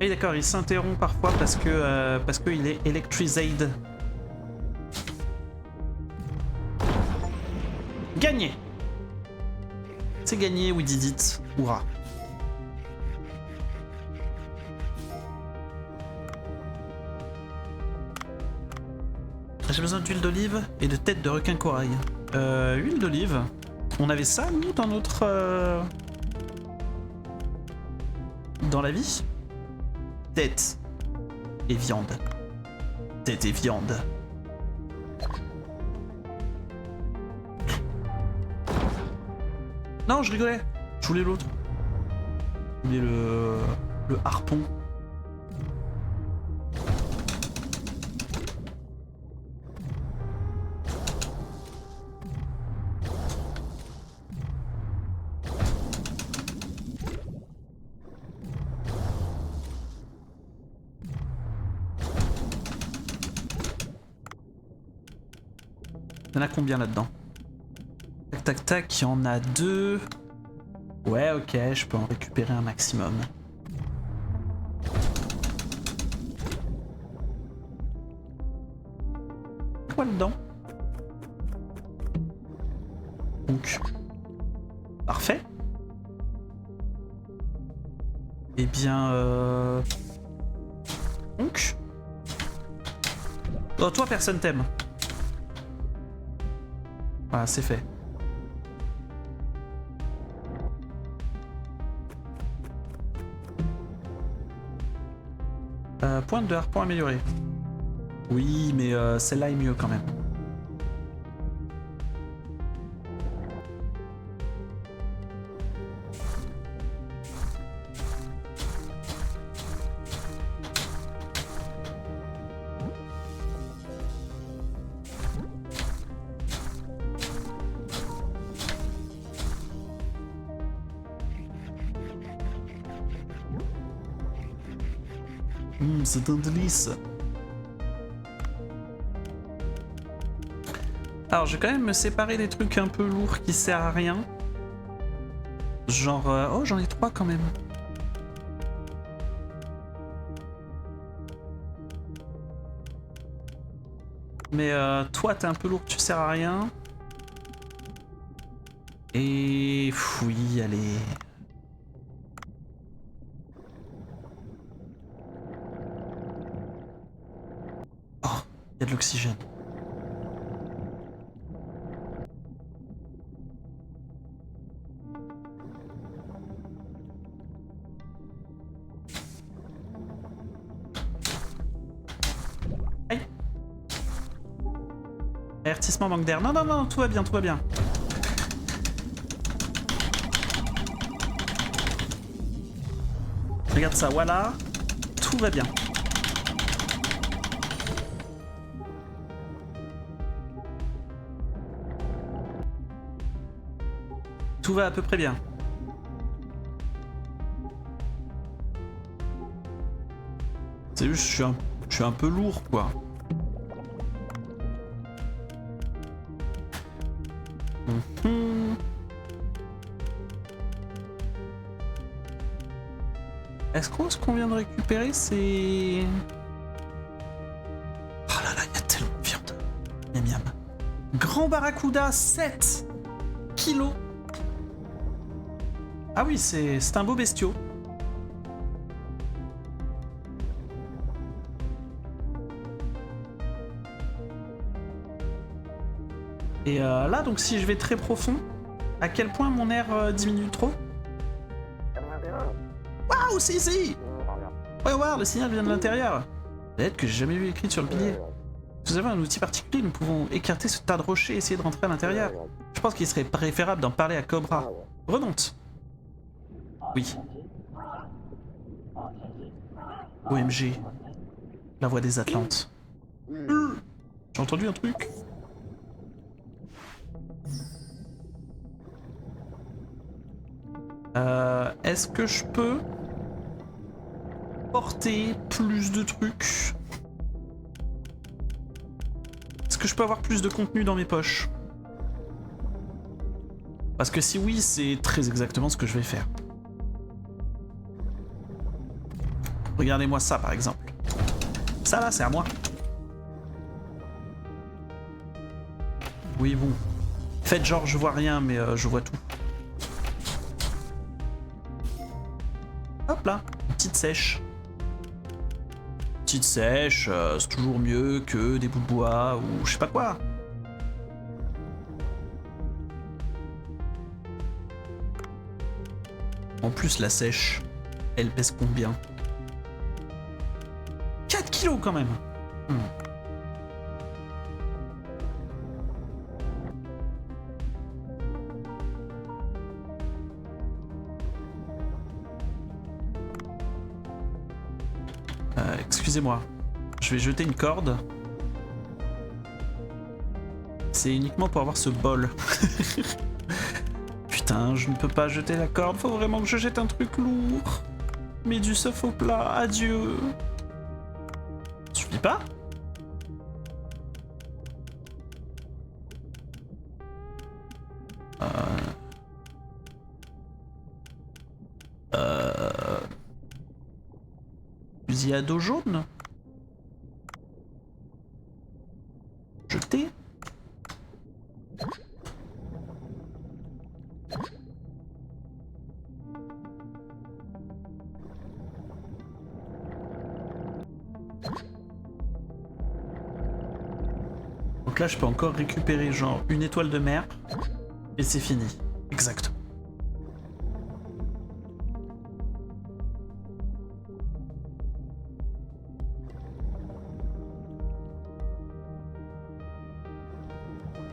[SPEAKER 1] Oui, d'accord, il s'interrompt parfois parce que il est electrised. Gagné. C'est gagné, we did it. Hurrah. J'ai besoin d'huile d'olive et de tête de requin corail. Huile d'olive. On avait ça, nous, dans notre... Dans la vie? Tête et viande. Tête et viande. Non, je rigolais. Je voulais l'autre. Je voulais le harpon. Il y en a combien là-dedans? Tac tac tac, il y en a 2. Ouais, ok, je peux en récupérer un maximum. Quoi dedans? Donc, parfait. Eh bien, donc, oh, toi personne t'aime. Voilà, c'est fait. Pointe de harpon améliorée. Oui, mais celle-là est mieux quand même. C'est un délice. Alors, je vais quand même me séparer des trucs un peu lourds qui servent à rien. Genre... oh, j'en ai 3 quand même. Mais toi, t'es un peu lourd, tu sers à rien. Et... oui, allez... Oh, il y a de l'oxygène. Aïe. Avertissement manque d'air. Non, non, non, tout va bien, tout va bien. Regarde ça, voilà. Tout va bien. Tout va à peu près bien. C'est juste, je suis un peu lourd, quoi. Est-ce que ce qu'on vient de récupérer, c'est... Oh là là, il y a tellement de viande. Miam miam. Grand barracuda, 7 kilos. Ah oui, c'est un beau bestiau. Et là, donc si je vais très profond, à quel point mon air diminue trop? Waouh, si. Ouais, voir, le signal vient de l'intérieur. Lettre que j'ai jamais vu écrite sur le pilier. Si vous avez un outil particulier, nous pouvons écarter ce tas de rochers et essayer de rentrer à l'intérieur. Je pense qu'il serait préférable d'en parler à Cobra. Remonte. Oui. OMG. La voix des Atlantes. J'ai entendu un truc. Est-ce que je peux porter plus de trucs? Est-ce que je peux avoir plus de contenu dans mes poches? Parce que si oui, c'est très exactement ce que je vais faire. Regardez-moi ça par exemple. Ça là, c'est à moi. Oui, bon. Faites genre je vois rien, mais je vois tout. Hop là, une petite sèche. Petite sèche, c'est toujours mieux que des bouts de bois ou je sais pas quoi. En plus, la sèche, elle pèse combien? 4 kilos quand même. Excusez-moi, je vais jeter une corde. C'est uniquement pour avoir ce bol. Putain, je ne peux pas jeter la corde, faut vraiment que je jette un truc lourd. Mais du soft au plat, adieu. Suffit pas? Fusil à dos jaune? Jeter? Donc là, je peux encore récupérer genre une étoile de mer. Et c'est fini. Exact.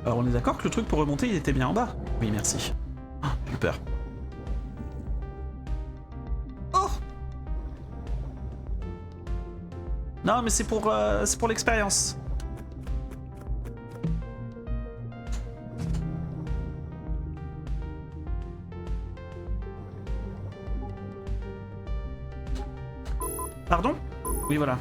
[SPEAKER 1] Alors on est d'accord que le truc pour remonter, il était bien en bas? Oui, merci. Ah, j'ai eu peur. Oh! Non, mais c'est pour l'expérience. Pardon? Oui, voilà.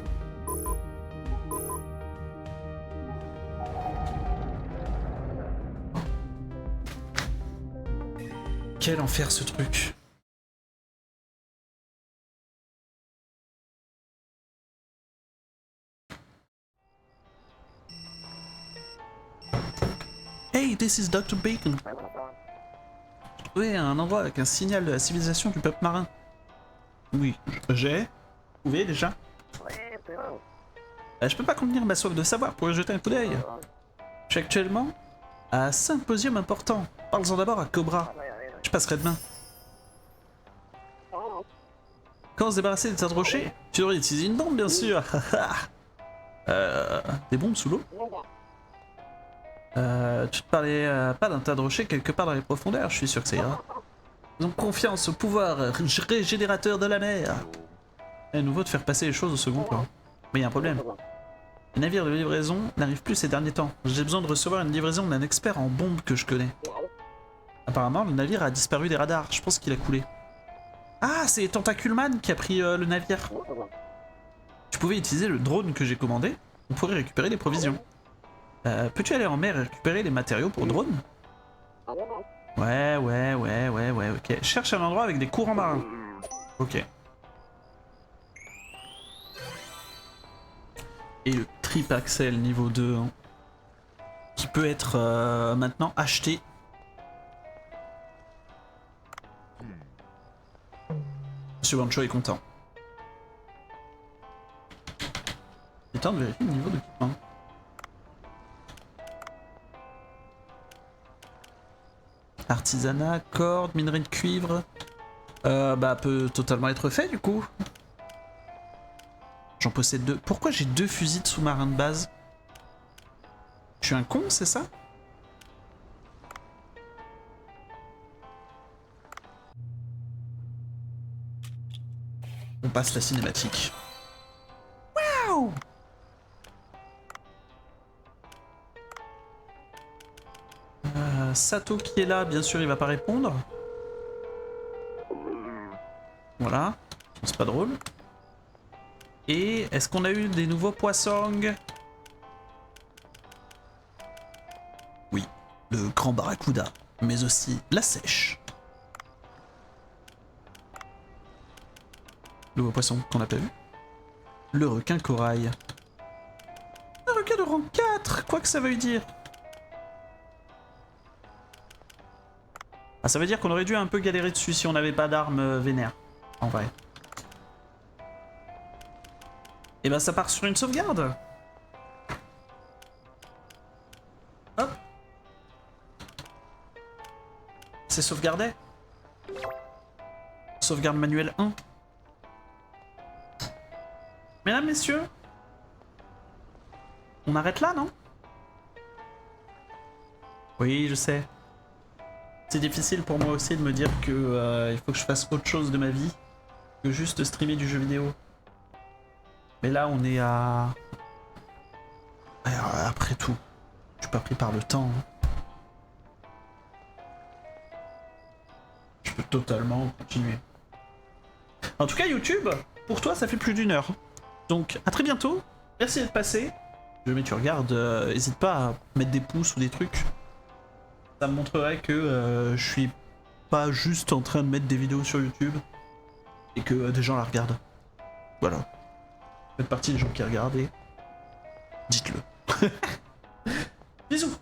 [SPEAKER 1] Quel enfer ce truc. Hey, this is Dr. Bacon. Oui, un endroit avec un signal de la civilisation du peuple marin. Oui, j'ai. Vous pouvez déjà. Je peux pas contenir ma soif de savoir pour y jeter un coup d'œil. Je suis actuellement à 5 symposium important. Parle-en d'abord à Cobra. Je passerai demain. Quand se débarrasser des tas de rochers, tu devrais utiliser une bombe, bien sûr. Des bombes sous l'eau? Tu te parlais pas d'un tas de rochers quelque part dans les profondeurs, je suis sûr que ça ira. Ils ont confiance au pouvoir régénérateur de la mer. À nouveau de faire passer les choses au second plan. Mais il y a un problème. Les navires de livraison n'arrivent plus ces derniers temps. J'ai besoin de recevoir une livraison d'un expert en bombes que je connais. Apparemment, le navire a disparu des radars. Je pense qu'il a coulé. Ah, c'est Tentaculman qui a pris le navire. Tu pouvais utiliser le drone que j'ai commandé. On pourrait récupérer des provisions. Peux-tu aller en mer et récupérer les matériaux pour drone? Ouais, ok. Cherche un endroit avec des courants marins. Ok. Et le trip axel niveau 2, hein, qui peut être maintenant acheté. Monsieur Bancho est content. Il est temps de vérifier le niveau d'équipement. Artisanat, corde, minerai de cuivre. Bah peut totalement être fait du coup. J'en possède 2. Pourquoi j'ai 2 fusils de sous-marins de base? Je suis un con, c'est ça? On passe la cinématique. Waouh! Sato qui est là, bien sûr, il va pas répondre. Voilà. C'est pas drôle. Et est-ce qu'on a eu des nouveaux poissons? Oui, le grand barracuda, mais aussi la sèche. Nouveau poisson qu'on n'a pas vu. Le requin corail. Un requin de rang 4, quoi que ça veuille dire. Ah, ça veut dire qu'on aurait dû un peu galérer dessus si on n'avait pas d'armes vénères, en vrai. Et bah ça part sur une sauvegarde. Hop. C'est sauvegardé. Sauvegarde manuelle 1. Mesdames, messieurs, on arrête là, non? Oui, je sais. C'est difficile pour moi aussi de me dire que il faut que je fasse autre chose de ma vie que juste streamer du jeu vidéo. Mais là, on est à... Après tout, je suis pas pris par le temps. Je peux totalement continuer. En tout cas, YouTube, pour toi, ça fait plus d'1 heure. Donc, à très bientôt. Merci d'être passé. Si jamais tu regardes, n'hésite pas à mettre des pouces ou des trucs. Ça me montrerait que je suis pas juste en train de mettre des vidéos sur YouTube et que des gens la regardent. Voilà. Faites partie des gens qui regardent et dites-le. Bisous.